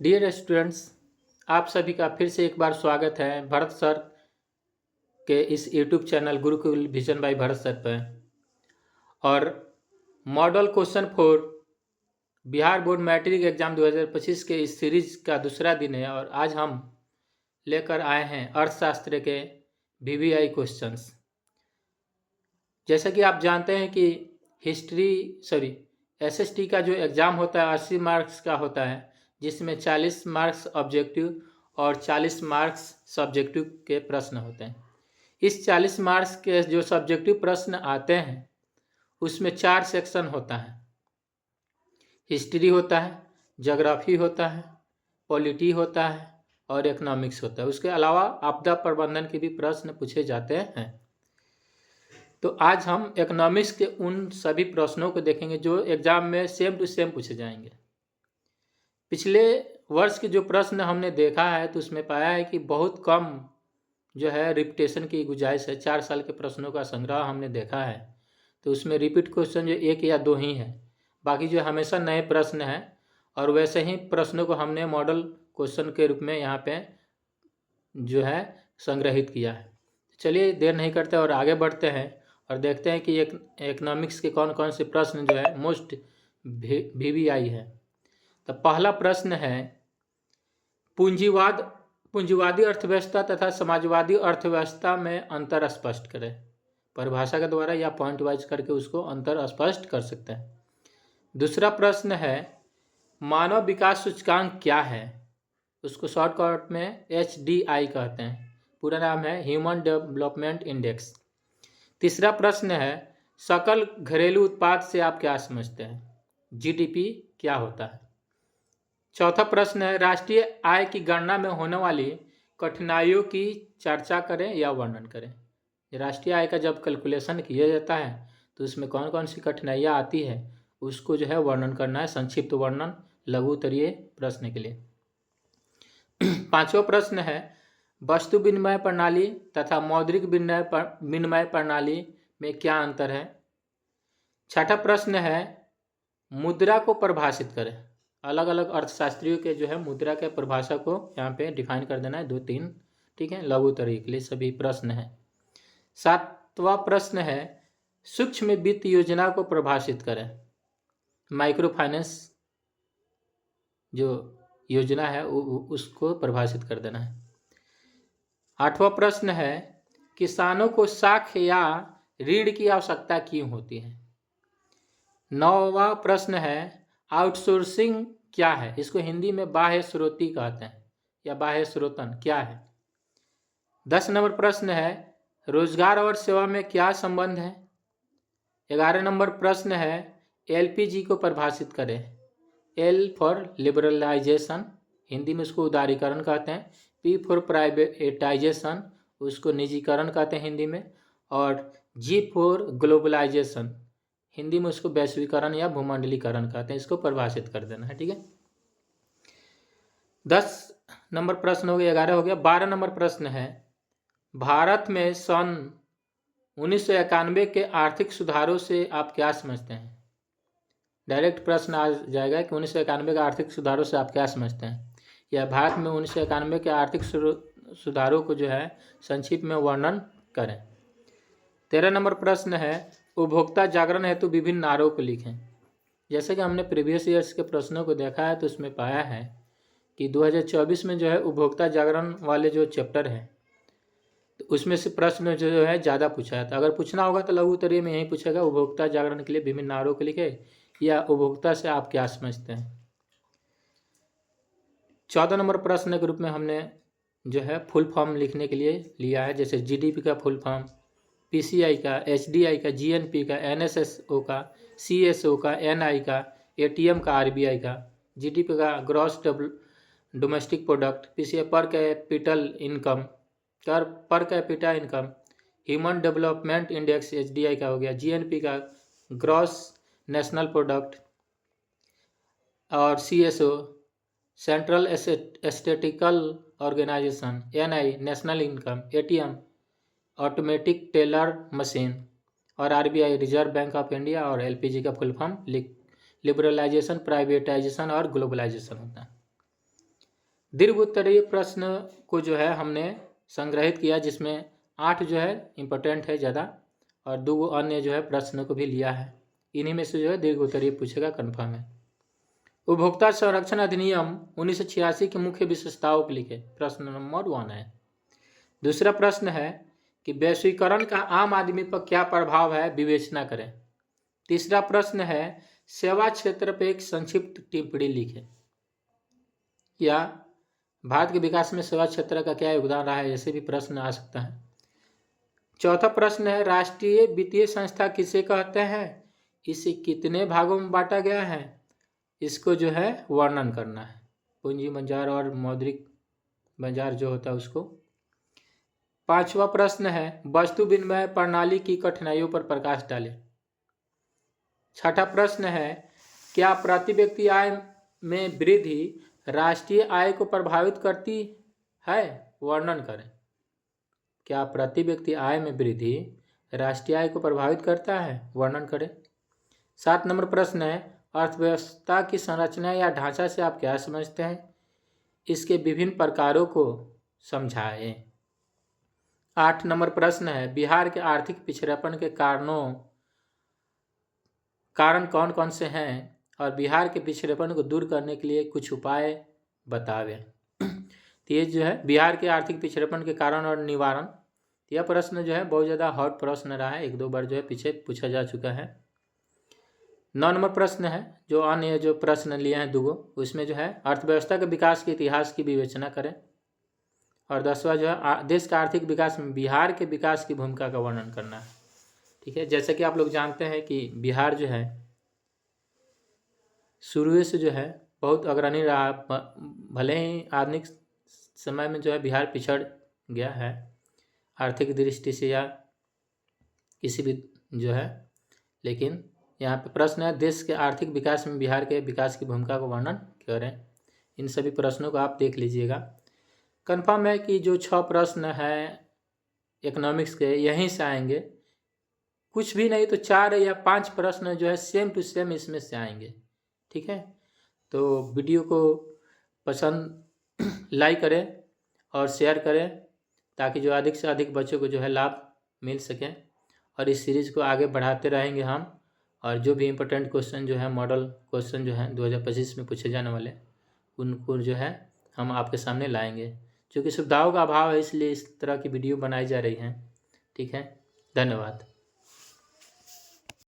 Dear students, आप सभी का फिर से एक बार स्वागत है भरत सर के इस YouTube channel Gurukul vision by Bharat sir पर। और model question for Bihar board matric exam 2025 के इस सीरीज का दूसरा दिन है और आज हम लेकर आए हैं अर्थशास्त्र के VVI क्वेश्चंस। जैसा कि आप जानते हैं कि SST का जो एग्ज़ाम होता है 80 मार्क्स का होता है, जिसमें 40 मार्क्स ऑब्जेक्टिव और 40 मार्क्स सब्जेक्टिव के प्रश्न होते हैं। इस 40 मार्क्स के जो सब्जेक्टिव प्रश्न आते हैं उसमें 4 सेक्शन होता है। हिस्ट्री होता है, ज्योग्राफी होता है, पॉलिटी होता है और इकोनॉमिक्स होता है। उसके अलावा आपदा प्रबंधन के भी प्रश्न पूछे जाते हैं। तो आज हम इकोनॉमिक्स के उन सभी प्रश्नों को देखेंगे जो एग्जाम में सेम टू सेम पूछे जाएंगे। पिछले वर्ष के जो प्रश्न हमने देखा है तो उसमें पाया है कि बहुत कम जो है रिपीटेशन की गुंजाइश है। 4 साल के प्रश्नों का संग्रह हमने देखा है, तो उसमें रिपीट क्वेश्चन जो 1 या 2 ही है, बाकी जो हमेशा नए प्रश्न हैं। और वैसे ही प्रश्नों को हमने मॉडल क्वेश्चन के रूप में यहाँ पे जो है संग्रहित किया है। चलिए देर नहीं करते और आगे बढ़ते हैं और देखते हैं कि इकोनॉमिक्स के कौन कौन से प्रश्न जो है मोस्ट VVI है। तो पहला प्रश्न है, पूंजीवादी अर्थव्यवस्था तथा समाजवादी अर्थव्यवस्था में अंतर स्पष्ट करें। परिभाषा के द्वारा या पॉइंट वाइज करके उसको अंतर स्पष्ट कर सकते हैं। दूसरा प्रश्न है, मानव विकास सूचकांक क्या है? उसको शॉर्टकट में HDI कहते हैं, पूरा नाम है ह्यूमन डेवलपमेंट इंडेक्स। तीसरा प्रश्न है, सकल घरेलू उत्पाद से आप क्या समझते हैं? GDP क्या होता है? चौथा प्रश्न है, राष्ट्रीय आय की गणना में होने वाली कठिनाइयों की चर्चा करें या वर्णन करें। राष्ट्रीय आय का जब कैलकुलेशन किया जाता है तो उसमें कौन कौन सी कठिनाइयाँ आती है उसको जो है वर्णन करना है, संक्षिप्त वर्णन लघु उत्तरीय प्रश्न के लिए। पांचवा प्रश्न है, वस्तु विनिमय प्रणाली तथा मौद्रिक विनिमय प्रणाली में क्या अंतर है? छठा प्रश्न है, मुद्रा को परिभाषित करें। अलग अलग अर्थशास्त्रियों के जो है मुद्रा के परिभाषा को यहाँ पे डिफाइन कर देना है, 2-3, ठीक है, लघु उत्तरीय के लिए सभी प्रश्न है। सातवां प्रश्न है, सूक्ष्म वित्त योजना को परिभाषित करें। माइक्रो फाइनेंस जो योजना है उसको परिभाषित कर देना है। आठवां प्रश्न है, किसानों को साख या ऋण की आवश्यकता क्यों होती है? नौवां प्रश्न है, आउटसोर्सिंग क्या है? इसको हिंदी में बाह्य स्रोती कहते हैं या बाह्य स्रोतन क्या है? 10 नंबर प्रश्न है, रोजगार और सेवा में क्या संबंध है? 11 नंबर प्रश्न है, LPG को परिभाषित करें। L फॉर लिबरलाइजेशन, हिंदी में उसको उदारीकरण कहते हैं। P फॉर प्राइवेटाइजेशन, उसको निजीकरण कहते हैं हिंदी में। और G फॉर ग्लोबलाइजेशन, हिंदी में उसको वैश्वीकरण या भूमंडलीकरण कहते हैं। इसको परिभाषित कर देना है, ठीक है। 10 नंबर प्रश्न हो गया, 11 हो गया। 12 नंबर प्रश्न है, भारत में सन 1991 के आर्थिक सुधारों से आप क्या समझते हैं? डायरेक्ट प्रश्न आ जाएगा कि 1991 के आर्थिक सुधारों से आप क्या समझते हैं, या भारत में 1991 के आर्थिक सुधारों को जो है संक्षिप्त में वर्णन करें। 13 नंबर प्रश्न है, उपभोक्ता जागरण हेतु विभिन्न नारों को लिखें। जैसे कि हमने प्रीवियस ईयर्स के प्रश्नों को देखा है तो उसमें पाया है कि 2024 में जो है उपभोक्ता जागरण वाले जो चैप्टर हैं तो उसमें से प्रश्न जो है ज़्यादा पूछा है। तो अगर पूछना होगा तो लघु उत्तरीय में यही पूछेगा, उपभोक्ता जागरण के लिए विभिन्न नारों को लिखे या उपभोक्ता से आप क्या समझते हैं। 14 नंबर प्रश्न के रूप में हमने जो है फुल फॉर्म लिखने के लिए लिया है, जैसे GDP का फुल फॉर्म, PCI का, HDI का, GNP का, NSSO का, CSO का, NI का, ATM का, RBI का, GDP का gross domestic product, PCI per capital income, per capita income, human development index HDI का हो गया, GNP का ग्रॉस नेशनल प्रोडक्ट, और CSO central statistical organisation, NI national income, ATM automatic teller machine, और RBI reserve bank of India, और LPG का full form liberalisation, privatisation और globalisation होता है। दीर्घ उत्तरीय प्रश्न को जो है हमने संग्रहित किया, जिसमें 8 जो है इम्पोर्टेंट है ज़्यादा, और 2 अन्य जो है प्रश्न को भी लिया है। इन्हीं में से जो है दीर्घ उत्तरीय पूछेगा, कन्फर्म है। उपभोक्ता संरक्षण अधिनियम 1986 की मुख्य विशेषताओं को लिखे, प्रश्न नंबर 1 है। दूसरा प्रश्न है कि वैश्वीकरण का आम आदमी पर क्या प्रभाव है, विवेचना करें। तीसरा प्रश्न है सेवा क्षेत्र पर एक संक्षिप्त टिप्पणी लिखें, या भारत के विकास में सेवा क्षेत्र का क्या योगदान रहा है, ऐसे भी प्रश्न आ सकता है। चौथा प्रश्न है राष्ट्रीय वित्तीय संस्था किसे कहते हैं, इसे कितने भागों में बांटा गया है, इसको जो है वर्णन करना है। पूंजी बाजार और मौद्रिक बाजार जो होता है उसको। पांचवा प्रश्न है वस्तु विनिमय प्रणाली की कठिनाइयों पर प्रकाश डालें। छठा प्रश्न है क्या प्रति व्यक्ति आय में वृद्धि राष्ट्रीय आय को प्रभावित करती है, वर्णन करें। क्या प्रति व्यक्ति आय में वृद्धि राष्ट्रीय आय को प्रभावित करता है, वर्णन करें। 7 नंबर प्रश्न है अर्थव्यवस्था की संरचना या ढांचा से आप क्या समझते हैं, इसके विभिन्न प्रकारों को समझाएं। 8 नंबर प्रश्न है बिहार के आर्थिक पिछड़ेपन के कारण कौन कौन से हैं और बिहार के पिछड़ेपन को दूर करने के लिए कुछ उपाय बतावें। तो ये जो है बिहार के आर्थिक पिछड़ेपन के कारण और निवारण, यह प्रश्न जो है बहुत ज़्यादा हॉट प्रश्न रहा है, 1-2 बार जो है पीछे पूछा जा चुका है। 9 नंबर प्रश्न है जो अन्य जो प्रश्न लिए हैं 2 उसमें जो है अर्थव्यवस्था के विकास के इतिहास की विवेचना करें। और 10वां जो है देश का आर्थिक विकास में बिहार के विकास की भूमिका का वर्णन करना है। ठीक है, जैसे कि आप लोग जानते हैं कि बिहार जो है शुरू से जो है बहुत अग्रणी रहा, भले ही आधुनिक समय में जो है बिहार पिछड़ गया है आर्थिक दृष्टि से या किसी भी जो है, लेकिन यहाँ पे प्रश्न है देश के आर्थिक विकास में बिहार के विकास की भूमिका को वर्णन करें। इन सभी प्रश्नों को आप देख लीजिएगा। कन्फर्म है कि जो 6 प्रश्न हैं इकोनॉमिक्स के यहीं से आएंगे, कुछ भी नहीं तो 4 या 5 प्रश्न जो है सेम टू सेम इसमें से आएंगे। ठीक है, तो वीडियो को पसंद लाइक करें और शेयर करें ताकि जो अधिक से अधिक बच्चों को जो है लाभ मिल सके, और इस सीरीज़ को आगे बढ़ाते रहेंगे हम। और जो भी इम्पोर्टेंट क्वेश्चन जो है मॉडल क्वेश्चन जो है 2025 में पूछे जाने वाले उनको जो है हम आपके सामने लाएंगे। क्योंकि सुविधाओं का अभाव है इसलिए इस तरह की वीडियो बनाई जा रही हैं। ठीक है, धन्यवाद।